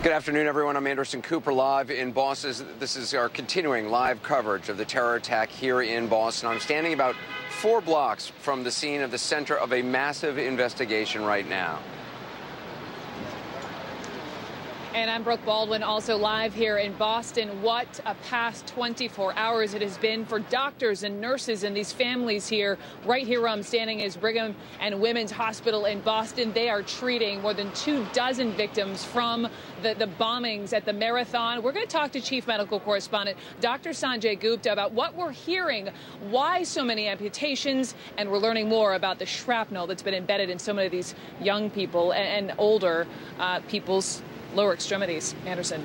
Good afternoon, everyone. I'm Anderson Cooper, live in Boston. This is our continuing live coverage of the terror attack here in Boston. I'm standing about 4 blocks from the scene of the center of a massive investigation right now. And I'm Brooke Baldwin, also live here in Boston. What a past 24 hours it has been for doctors and nurses and these families here. Right here where I'm standing is Brigham and Women's Hospital in Boston. They are treating more than 24 victims from the bombings at the Marathon. We're going to talk to Chief Medical Correspondent Dr. Sanjay Gupta about what we're hearing, why so many amputations, and we're learning more about the shrapnel that's been embedded in so many of these young people and older people's lower extremities. Anderson.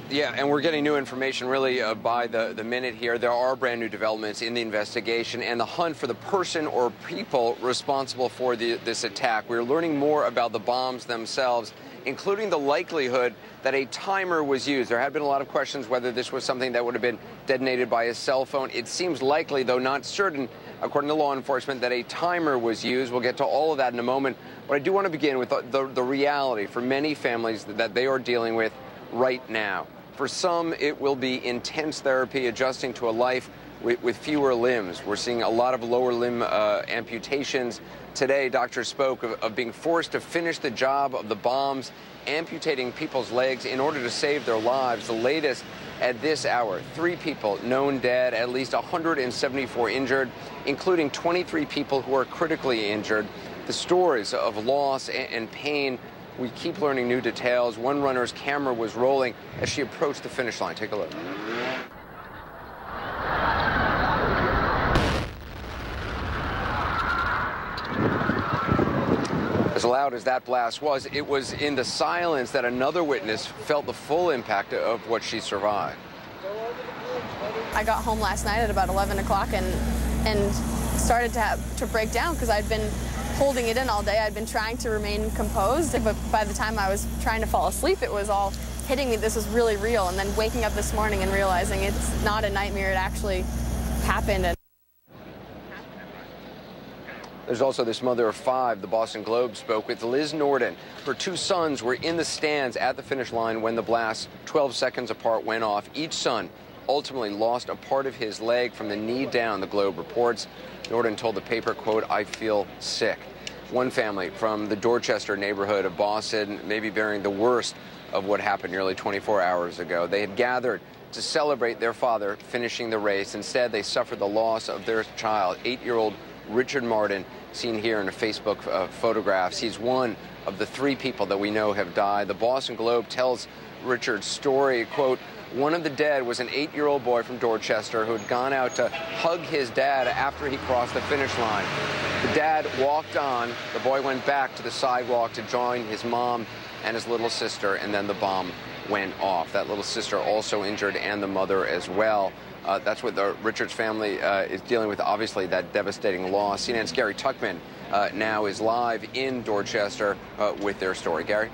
Yeah, and we're getting new information really by the minute here. There are brand new developments in the investigation and the hunt for the person or people responsible for this attack. We're learning more about the bombs themselves, including the likelihood that a timer was used. There had been a lot of questions whether this was something that would have been detonated by a cell phone. It seems likely, though not certain, according to law enforcement, that a timer was used. We'll get to all of that in a moment. But I do want to begin with the reality for many families that they are dealing with right now. For some, it will be intense therapy, adjusting to a life with fewer limbs. We're seeing a lot of lower limb amputations. Today, doctors spoke of being forced to finish the job of the bombs, amputating people's legs in order to save their lives. The latest at this hour, 3 people known dead, at least 174 injured, including 23 people who are critically injured. The stories of loss and pain, we keep learning new details. One runner's camera was rolling as she approached the finish line. Take a look. As loud as that blast was, it was in the silence that another witness felt the full impact of what she survived. I got home last night at about 11 o'clock and started to break down because I'd been holding it in all day. I'd been trying to remain composed, but by the time I was trying to fall asleep, it was all hitting me. This was really real. And then waking up this morning and realizing it's not a nightmare, it actually happened. There's also this mother of 5. The Boston Globe spoke with Liz Norden. Her 2 sons were in the stands at the finish line when the blast, 12 seconds apart, went off. Each son ultimately lost a part of his leg from the knee down, the Globe reports. Norden told the paper, quote, "I feel sick." One family from the Dorchester neighborhood of Boston may be bearing the worst of what happened nearly 24 hours ago. They had gathered to celebrate their father finishing the race. Instead, they suffered the loss of their child, 8-year-old Richard Martin, seen here in a Facebook photographs. He's one of the 3 people that we know have died. The Boston Globe tells Richard's story, quote, "One of the dead was an 8-year-old boy from Dorchester who had gone out to hug his dad after he crossed the finish line. The dad walked on. The boy went back to the sidewalk to join his mom and his little sister, and then the bomb went off." That little sister also injured, and the mother as well. That's what the Richards family is dealing with, obviously, that devastating loss. CNN's Gary Tuckman now is live in Dorchester with their story. Gary?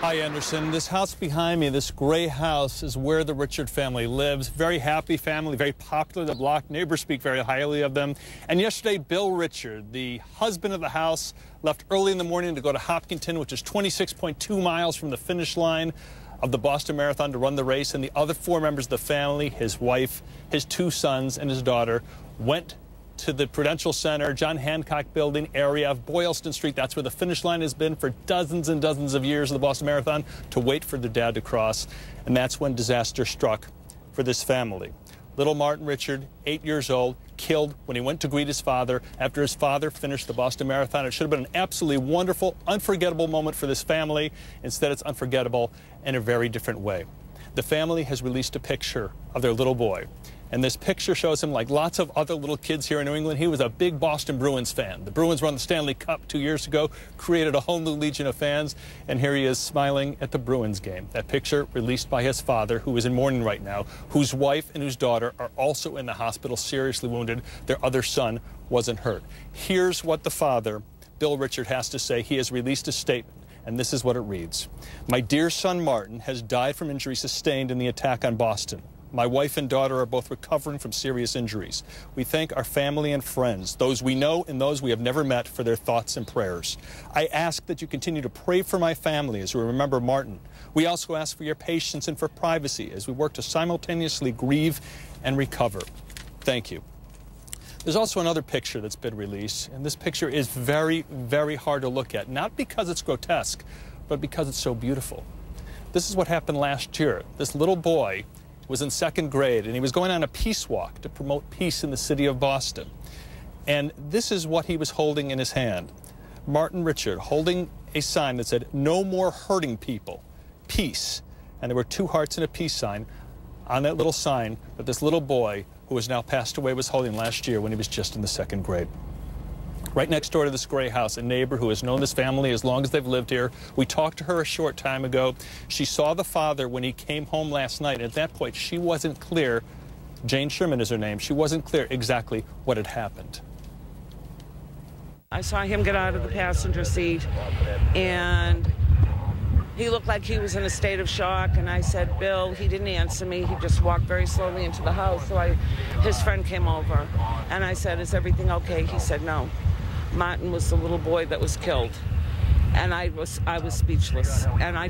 Hi, Anderson. This house behind me, this gray house, is where the Richard family lives. Very happy family, very popular. The block neighbors speak very highly of them. And yesterday, Bill Richard, the husband of the house, left early in the morning to go to Hopkinton, which is 26.2 miles from the finish line of the Boston Marathon, to run the race. And the other 4 members of the family, his wife, his 2 sons, and his daughter, went to the Prudential Center, John Hancock Building area of Boylston Street. That's where the finish line has been for dozens and dozens of years of the Boston Marathon, to wait for their dad to cross. And that's when disaster struck for this family. Little Martin Richard, 8 years old, killed when he went to greet his father after his father finished the Boston Marathon. It should have been an absolutely wonderful, unforgettable moment for this family. Instead, it's unforgettable in a very different way. The family has released a picture of their little boy. And this picture shows him, like lots of other little kids here in New England, he was a big Boston Bruins fan. The Bruins won the Stanley Cup 2 years ago, created a whole new legion of fans, and here he is smiling at the Bruins game. That picture released by his father, who is in mourning right now, whose wife and whose daughter are also in the hospital, seriously wounded. Their other son wasn't hurt. Here's what the father, Bill Richard, has to say. He has released a statement, and this is what it reads. "My dear son Martin has died from injuries sustained in the attack on Boston. My wife and daughter are both recovering from serious injuries. We thank our family and friends, those we know and those we have never met, for their thoughts and prayers. I ask that you continue to pray for my family as we remember Martin. We also ask for your patience and for privacy as we work to simultaneously grieve and recover. Thank you. There's also another picture that's been released, and this picture is very, very hard to look at, not because it's grotesque, but because it's so beautiful. This is what happened last year. This little boy was in 2nd grade, and he was going on a peace walk to promote peace in the city of Boston. And this is what he was holding in his hand. Martin Richard holding a sign that said, "No more hurting people, peace." And there were 2 hearts and a peace sign on that little sign that this little boy, who has now passed away, was holding last year when he was just in the 2nd grade. Right next door to this gray house, a neighbor who has known this family as long as they've lived here. We talked to her a short time ago. She saw the father when he came home last night. At that point, she wasn't clear, Jane Sherman is her name, she wasn't clear exactly what had happened. I saw him get out of the passenger seat, and he looked like he was in a state of shock, and I said, "Bill," he didn't answer me. He just walked very slowly into the house. So his friend came over, and I said, "Is everything okay?" He said, "No. Martin was the little boy that was killed." And I was speechless, and I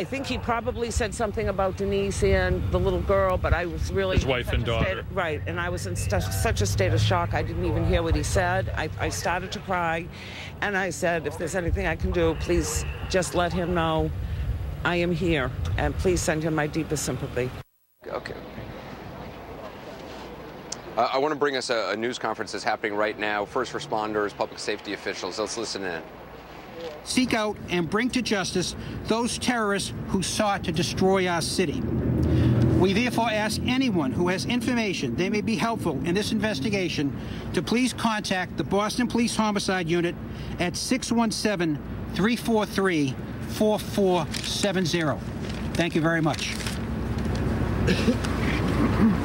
think he probably said something about Denise and the little girl, but I was really... His wife and daughter. Right, and I was in such a state of shock, I didn't even hear what he said. I started to cry, and I said, "If there's anything I can do, please just let him know I am here, and please send him my deepest sympathy." Okay. I want to bring us a news conference that's happening right now. First responders, public safety officials. Let's listen in. Seek out and bring to justice those terrorists who sought to destroy our city. We therefore ask anyone who has information that may be helpful in this investigation to please contact the Boston Police Homicide Unit at 617-343-4470. Thank you very much.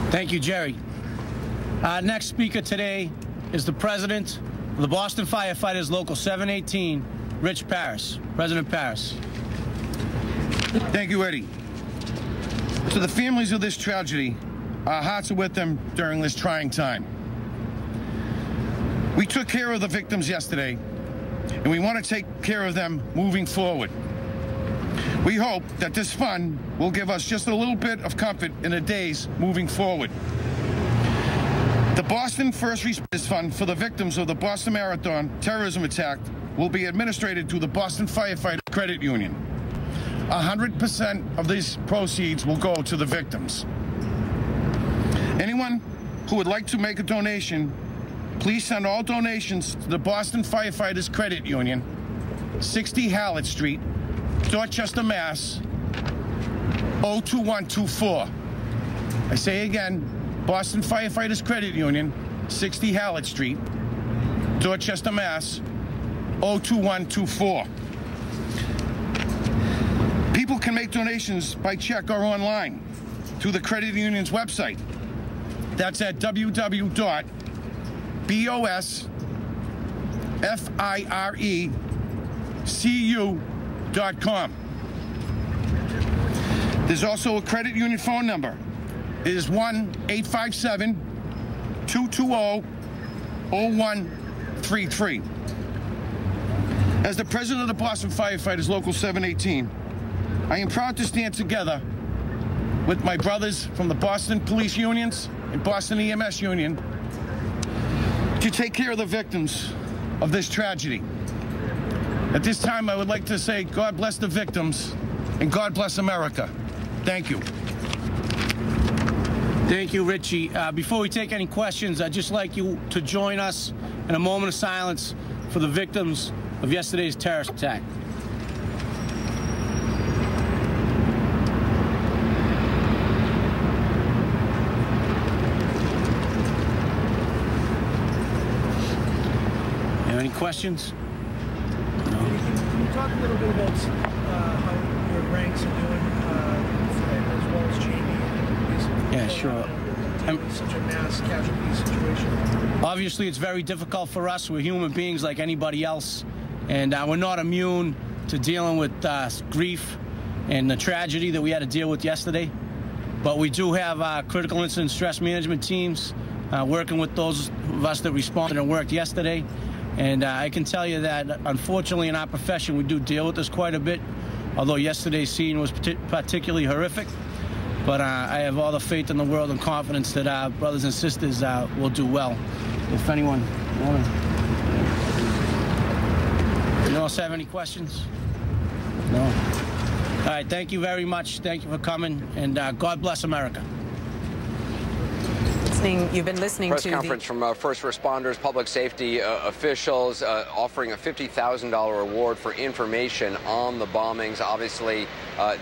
Thank you, Jerry. Our next speaker today is the president of the Boston Firefighters Local 718, Rich Paris. President Paris. Thank you, Eddie. To the families of this tragedy, our hearts are with them during this trying time. We took care of the victims yesterday, and we want to take care of them moving forward. We hope that this fund will give us just a little bit of comfort in the days moving forward. The Boston First Responders Fund for the victims of the Boston Marathon terrorism attack will be administered through the Boston Firefighter Credit Union. 100% of these proceeds will go to the victims. Anyone who would like to make a donation, please send all donations to the Boston Firefighters Credit Union, 60 Hallett Street, Dorchester, Mass. 02124. I say again, Boston Firefighters Credit Union, 60 Hallett Street, Dorchester, Mass. 02124. People can make donations by check or online through the credit union's website. That's at www.bosfirecu.com. There's also a credit union phone number. It is 1-857-220-0133. As the president of the Boston Firefighters Local 718, I am proud to stand together with my brothers from the Boston Police Unions and Boston EMS Union to take care of the victims of this tragedy. At this time, I would like to say God bless the victims and God bless America. Thank you. Thank you, Richie. Before we take any questions, I'd just like you to join us in a moment of silence for the victims of yesterday's terrorist attack. Any questions? Can you talk a little bit about how your ranks are doing, as well as Jamie? Yeah, sure. Such a mass casualty situation. Obviously, it's very difficult for us. We're human beings like anybody else, and we're not immune to dealing with grief and the tragedy that we had to deal with yesterday. But we do have critical incident stress management teams working with those of us that responded and worked yesterday. And I can tell you that, unfortunately, in our profession, we do deal with this quite a bit, although yesterday's scene was particularly horrific. But I have all the faith in the world and confidence that our brothers and sisters will do well. If anyone else have any questions? No? All right, thank you very much. Thank you for coming, and God bless America. You've been listening press to conference from first responders, public safety officials offering a $50,000 reward for information on the bombings. Obviously,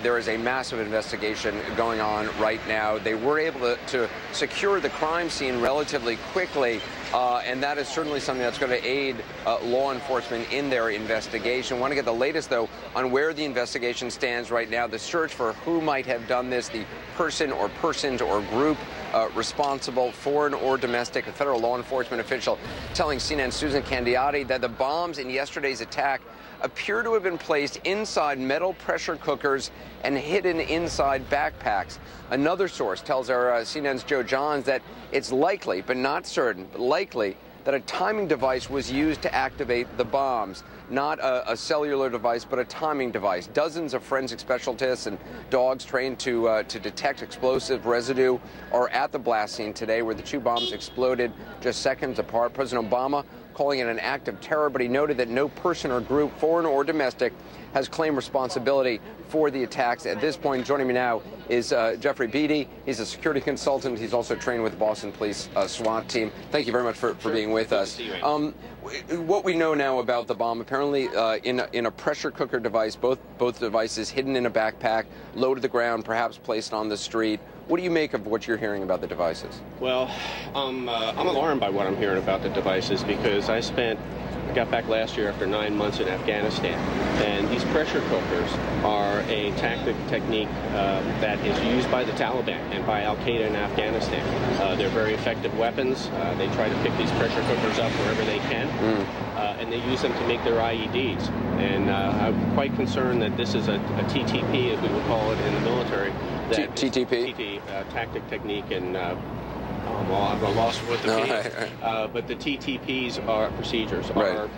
there is a massive investigation going on right now. They were able to secure the crime scene relatively quickly, and that is certainly something that's going to aid law enforcement in their investigation. I want to get the latest, though, on where the investigation stands right now, the search for who might have done this, the person or persons or group responsible, foreign or domestic. A federal law enforcement official telling CNN's Susan Candiotti that the bombs in yesterday's attack appear to have been placed inside metal pressure cookers and hidden inside backpacks. Another source tells our CNN's Joe Johns that it's likely, but not certain, but likely that a timing device was used to activate the bombs. Not a cellular device, but a timing device. Dozens of forensic specialists and dogs trained to detect explosive residue are at the blast scene today, where the two bombs exploded just seconds apart. President Obama calling it an act of terror, but he noted that no person or group, foreign or domestic, has claimed responsibility for the attacks. At this point, joining me now is Jeffrey Beatty. He's a security consultant. He's also trained with the Boston Police SWAT team. Thank you very much for being with us. What we know now about the bomb, apparently in a pressure cooker device, both devices hidden in a backpack, low to the ground, perhaps placed on the street. What do you make of what you're hearing about the devices? Well, I'm alarmed by what I'm hearing about the devices, because I got back last year after 9 months in Afghanistan, and these pressure cookers are a technique that is used by the Taliban and by Al-Qaeda in Afghanistan. They're very effective weapons. They try to pick these pressure cookers up wherever they can, and they use them to make their IEDs. And I'm quite concerned that this is a TTP, as we would call it in the military. TTP? Tactic, technique, and well, I'm lost with the P. But the TTPs are procedures, are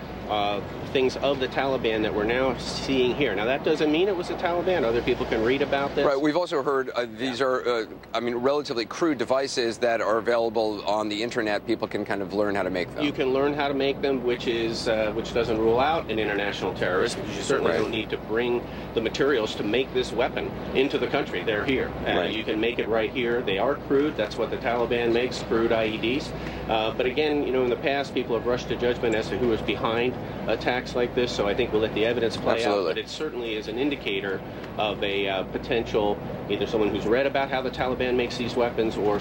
things of the Taliban that we're now seeing here. Now, that doesn't mean it was the Taliban. Other people can read about this. Right. We've also heard these are, I mean, relatively crude devices that are available on the internet. People can kind of learn how to make them. You can learn how to make them, which doesn't rule out an international terrorist, because you certainly don't need to bring the materials to make this weapon into the country. They're here. You can make it right here. They are crude. That's what the Taliban makes, crude IEDs. But again, you know, in the past, people have rushed to judgment as to who is behind attacks like this, so I think we'll let the evidence play out, but it certainly is an indicator of a potential, either someone who's read about how the Taliban makes these weapons, or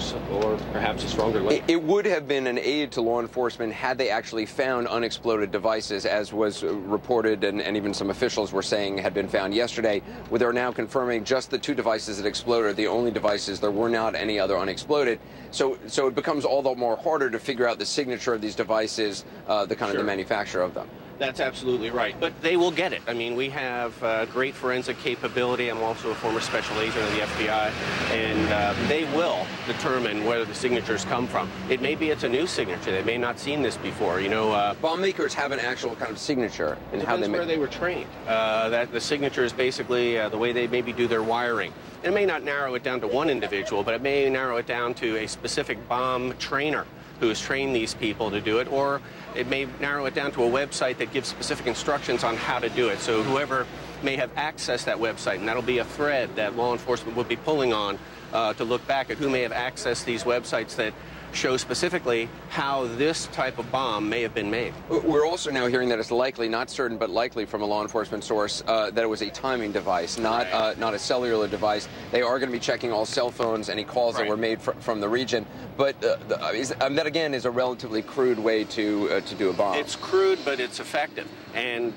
perhaps a stronger link. It would have been an aid to law enforcement had they actually found unexploded devices, as was reported, and even some officials were saying had been found yesterday, where they're now confirming just the two devices that exploded are the only devices. There were not any other unexploded. So it becomes all the more harder to figure out the signature of these devices, the kind of the manufacturer of them. That's absolutely right. But they will get it. I mean, we have great forensic capability. I'm also a former special agent of the FBI, and they will determine where the signatures come from. It may be it's a new signature. They may not have seen this before. You know, bomb makers have an actual kind of signature in how they make. Where they were trained. That the signature is basically the way they maybe do their wiring. It may not narrow it down to one individual, but it may narrow it down to a specific bomb trainer who has trained these people to do it, or it may narrow it down to a website that gives specific instructions on how to do it. So whoever may have accessed that website, and that'll be a thread that law enforcement will be pulling on to look back at who may have accessed these websites that show specifically how this type of bomb may have been made. We're also now hearing that it's likely, not certain, but likely from a law enforcement source, that it was a timing device, not a cellular device. They are going to be checking all cell phones, any calls that were made from the region. But that, again, is a relatively crude way to do a bomb. It's crude, but it's effective. And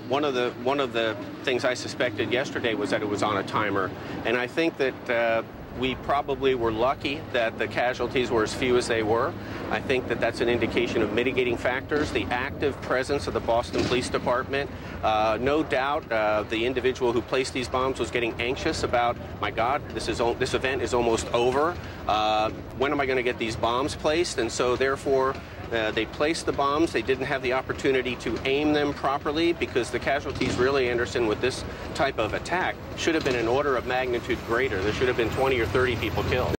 one of the things I suspected yesterday was that it was on a timer. And I think that we probably were lucky that the casualties were as few as they were. I think that that's an indication of mitigating factors, the active presence of the Boston Police Department. No doubt the individual who placed these bombs was getting anxious about, my God, this event is almost over. When am I going to get these bombs placed? And so therefore, they placed the bombs. They didn't have the opportunity to aim them properly because the casualties really, Anderson, with this type of attack should have been an order of magnitude greater. There should have been 20 or 30 people killed.